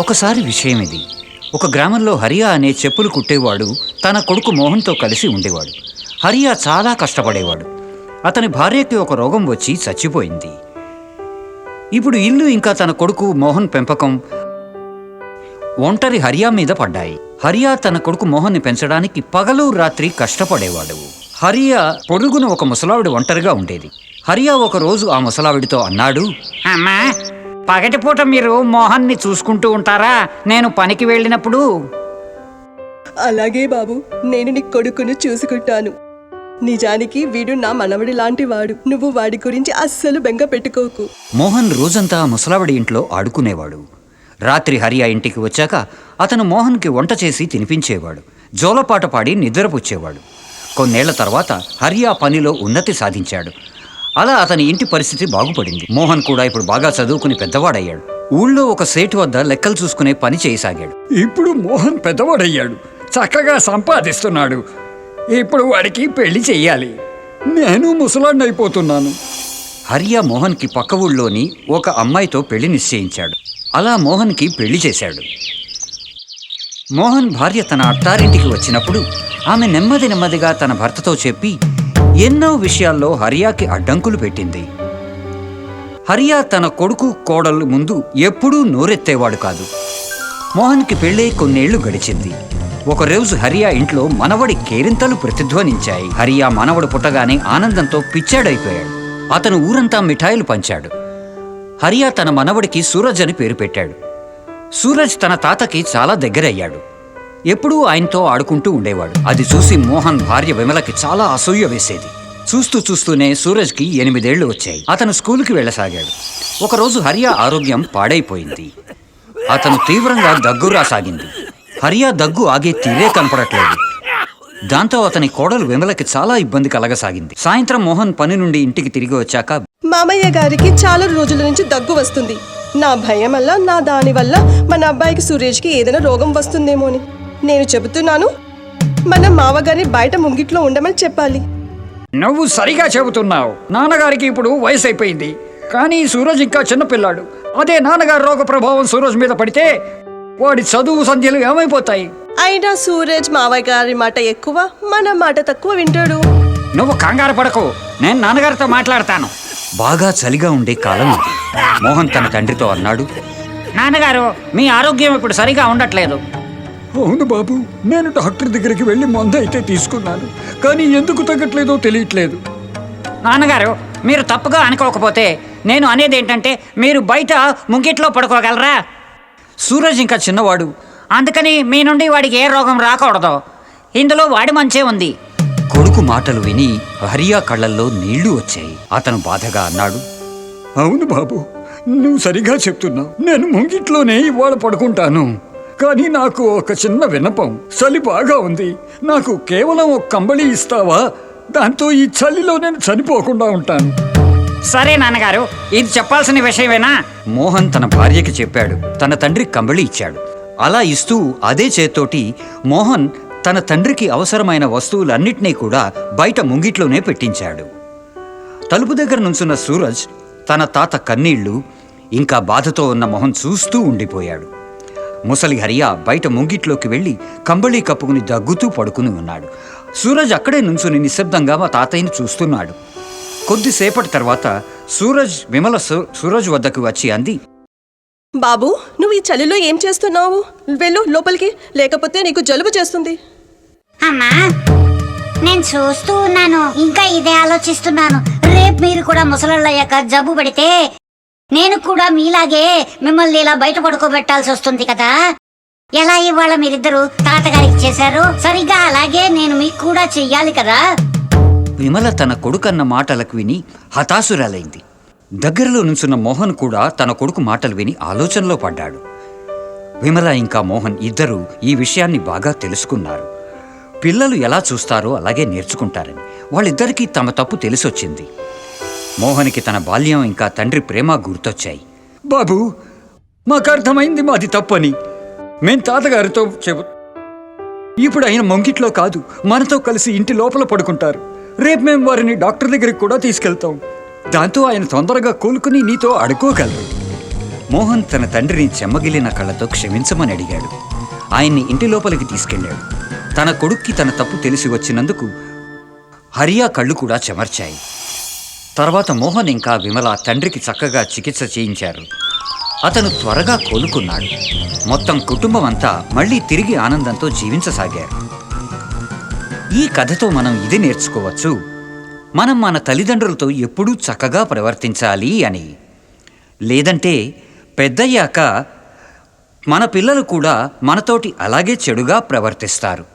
ఒకసారి విషయం ఇది. ఒక గ్రామంలో హరియా అనే చెప్పులు కుట్టేవాడు తన కొడుకు మోహన్తో కలిసి ఉండేవాడు. హరియా చాలా కష్టపడేవాడు. అతని భార్యకి ఒక రోగం వచ్చి చచ్చిపోయింది. ఇప్పుడు ఇల్లు ఇంకా తన కొడుకు మోహన్ పెంపకం ఒంటరి హరియా మీద పడ్డాయి. హరియా తన కొడుకు మోహన్ని పెంచడానికి పగలు రాత్రి కష్టపడేవాడు. హరియా పొరుగున ఒక ముసలావిడ ఒంటరిగా ఉండేది. హరియా ఒకరోజు ఆ ముసలావిడితో అన్నాడు, అమ్మా, పగటిపూట మీరు మోహన్ని చూసుకుంటూ ఉంటారా నేను పనికి వెళ్ళినప్పుడు? అలాగే బాబు, నేను నీ కొడుకును చూసుకుంటాను. నిజానికి వీడు నా మనవడి లాంటి వాడు. నువ్వు వాడి గురించి అస్సలు బెంగ పెట్టుకోకు. మోహన్ రోజంతా ముసలావిడి ఇంట్లో ఆడుకునేవాడు. రాత్రి హరియా ఇంటికి వచ్చాక అతను మోహన్కి వంట చేసి తినిపించేవాడు. జోలపాట పాడి నిద్రపుచ్చేవాడు. కొన్నేళ్ల తర్వాత హరియా పనిలో ఉన్నతి సాధించాడు. అలా అతని ఇంటి పరిస్థితి బాగుపడింది. మోహన్ కూడా ఇప్పుడు బాగా చదువుకుని పెద్దవాడయ్యాడు. ఊళ్ళో ఒక సేటు వద్ద లెక్కలు చూసుకునే పని చేయసాగాడు. ఇప్పుడు మోహన్ పెద్దవాడయ్యాడు, చక్కగా సంపాదిస్తున్నాడు. ఇప్పుడు వాడికి పెళ్లి చెయ్యాలి. నేను ముసలాడిని అయిపోతున్నాను. హరియా మోహన్కి పక్క ఊళ్ళోని ఒక అమ్మాయితో పెళ్లి నిశ్చయించాడు. అలా మోహన్కి పెళ్లి చేశాడు. మోహన్ భార్య తన అత్తారింటికి వచ్చినప్పుడు ఆమె నెమ్మదిగా తన భర్తతో చెప్పి ఎన్నో విషయాల్లో హరియాకి అడ్డంకులు పెట్టింది. హరియా తన కొడుకు కోడలు ముందు ఎప్పుడూ నోరెత్తేవాడు కాదు. మోహన్కి పెళ్ళై కొన్నేళ్లు గడిచింది. ఒకరోజు హరియా ఇంట్లో మనవడి కేరింతలు ప్రతిధ్వనించాయి. హరియా మనవడు పుట్టగానే ఆనందంతో పిచ్చాడైపోయాడు. అతను ఊరంతా మిఠాయిలు పంచాడు. హరియా తన మనవడికి సూరజ్ అని పేరు పెట్టాడు. సూరజ్ తన తాతకి చాలా దగ్గరయ్యాడు. ఎప్పుడూ ఆయనతో ఆడుకుంటూ ఉండేవాడు. అది చూసి మోహన్ భార్య విమలకి చాలా అసూయ వేసేది. చూస్తూనే సూరజ్కి 8 ఏళ్లు వచ్చాయి. అతను స్కూల్కి వెళ్ళసాగాడు. ఒకరోజు హరియా ఆరోగ్యం పాడైపోయింది. అతను తీవ్రంగా దగ్గు రాసాగింది. హరియా దగ్గు ఆగే తీరే కనపడట్లేదు. దాంతో అతని కోడలు విమలకి చాలా ఇబ్బంది కలగసాగింది. సాయంత్రం మోహన్ పని నుండి ఇంటికి తిరిగి వచ్చాక, మామయ్య గారికి చాలా రోజుల నుంచి దగ్గు వస్తుంది. నా భయం వల్ల, నా దాని వల్ల మన అబ్బాయికి సురేష్కి ఏదైనా రోగం వస్తుందేమో అని నేను చెబుతున్నాను. మన మావగారిని బయట ముంగిట్లో ఉండమని చెప్పాలి. నువ్వు సరిగా చెబుతున్నావు. నాన్నగారికి ఇప్పుడు వయసు అయిపోయింది, కానీ సూరజ్ ఇంకా చిన్నపిల్లాడు. అదే నాన్నగారి రోగ ప్రభావం సూరజ్ మీద పడితే వాడి చదువు సంధ్యలు ఏమైపోతాయి? అయినా సూరజ్ మావయ్య గారి మాట ఎక్కువ, మన మాట తక్కువ వింటాడు. నువ్వు కంగారు పడకు, నేను నాన్నగారితో మాట్లాడతాను. బాగా చలిగా ఉండే కాలం అది. మోహన్ తన తండ్రితో అన్నాడు, నాన్నగారు, మీ ఆరోగ్యం ఇప్పుడు సరిగా ఉండట్లేదు. అవును బాబు, నేను డాక్టర్ దగ్గరికి వెళ్ళి మందు అయితే తీసుకున్నాను, కానీ ఎందుకు తగ్గట్లేదో తెలియట్లేదు. నాన్నగారు, మీరు తప్పుగా అనుకోకపోతే నేను అనేది ఏంటంటే మీరు బయట ముంగిట్లో పడుకోగలరా? సూరజ్ ఇంకా చిన్నవాడు, అందుకని మీ నుండి వాడికి ఏ రోగం రాకూడదు. ఇందులో వాడి మంచే ఉంది. కొడుకు మాటలు విని హరియా కళ్ళల్లో నీళ్లు వచ్చాయి. అతను బాధగా అన్నాడు, అవును బాబు, నువ్వు సరిగా చెప్తున్నావు. నేను ముంగిట్లోనే ఇవాళ పడుకుంటాను. కానీ నాకు ఒక చిన్న విన్నపం. చలి బాగా ఉంది, నాకు కేవలం ఒక కంబళి ఇస్తావా? దాంతో ఈ చలిలో నేను చనిపోకుండా ఉంటాను. సరే నాన్నగారు, ఇది చెప్పాల్సిన విషయమేనా? మోహన్ తన భార్యకి చెప్పాడు. తన తండ్రికి కంబళి ఇచ్చాడు. అలా ఇస్తూ అదే చేత్తోటి మోహన్ తన తండ్రికి అవసరమైన వస్తువులన్నిటినీ కూడా బయట ముంగిట్లోనే పెట్టించాడు. తలుపు దగ్గర నుంచున్న సూరజ్ తన తాత కన్నీళ్లు ఇంకా బాధతో ఉన్న మొహం చూస్తూ ఉండిపోయాడు. ముసలి హరియా బయట ముంగిట్లోకి వెళ్ళి కంబళీ కప్పుకుని దగ్గుతూ పడుకుని ఉన్నాడు. సూరజ్ అక్కడే నుంచుని నిశ్శబ్దంగా మా తాతయ్యని చూస్తున్నాడు. కొద్దిసేపటి తర్వాత విమల సూరజ్ వద్దకు వచ్చి అంది, బాబు, నువ్వు ఈ చలిలో ఏం చేస్తున్నావు? వెళ్ళు లోపలికి, లేకపోతే నీకు జలుబు చేస్తుంది. అమ్మా, నేను చూస్తూ ఉన్నాను, ఇంకా ఇదే ఆలోచిస్తున్నాను. రేపు మీరు కూడా ముసలయ్యాక జబ్బు పడితే నేను కూడా మీలాగే మిమ్మల్ని ఇలా బయట పడుకోబెట్టాల్సి వస్తుంది కదా. ఎలా ఇవాళ మీరిద్దరు తాతగారికి చేశారు, సరిగ్గా అలాగే నేను మీకు కూడా చెయ్యాలి కదా. విమల తన కొడుకన్న మాటలకు విని హతాశురాలైంది. దగ్గరలో నుంచున్న మోహన్ కూడా తన కొడుకు మాటలు విని ఆలోచనలో పడ్డాడు. విమల ఇంకా మోహన్ ఇద్దరూ ఈ విషయాన్ని బాగా తెలుసుకున్నారు. పిల్లలు ఎలా చూస్తారో అలాగే నేర్చుకుంటారని వాళ్ళిద్దరికీ తమ తప్పు తెలిసొచ్చింది. మోహన్కి తన బాల్యం ఇంకా తండ్రి ప్రేమ గుర్తొచ్చాయి. బాబు, మాకు అర్థమైంది మాది తప్పని. మేం తాతగారితో ఇప్పుడు ఆయన ముంగిట్లో కాదు, మనతో కలిసి ఇంటి లోపల పడుకుంటారు. రేపు మేము వారిని డాక్టర్ దగ్గరికి కూడా తీసుకెళ్తాం. దాంతో ఆయన తొందరగా కోలుకుని నీతో ఆడుకోగలరు. మోహన్ తన తండ్రిని చెమ్మగిలిన కళ్ళతో క్షమించమని అడిగాడు. ఆయన్ని ఇంటి లోపలికి తీసుకెళ్ళాడు. తన కొడుక్కి తన తప్పు తెలిసి వచ్చినందుకు హరియా కళ్ళు కూడా చెమర్చాయి. తర్వాత మోహన్ ఇంకా విమల తండ్రికి చక్కగా చికిత్స చేయించారు. అతను త్వరగా కోలుకున్నాడు. మొత్తం కుటుంబం అంతా మళ్ళీ తిరిగి ఆనందంతో జీవించసాగారు. ఈ కథతో మనం ఇది నేర్చుకోవచ్చు, మనం మన తల్లిదండ్రులతో ఎప్పుడూ చక్కగా ప్రవర్తించాలి అని. లేదంటే పెద్దయ్యాక మన పిల్లలు కూడా మనతోటి అలాగే చెడుగా ప్రవర్తిస్తారు.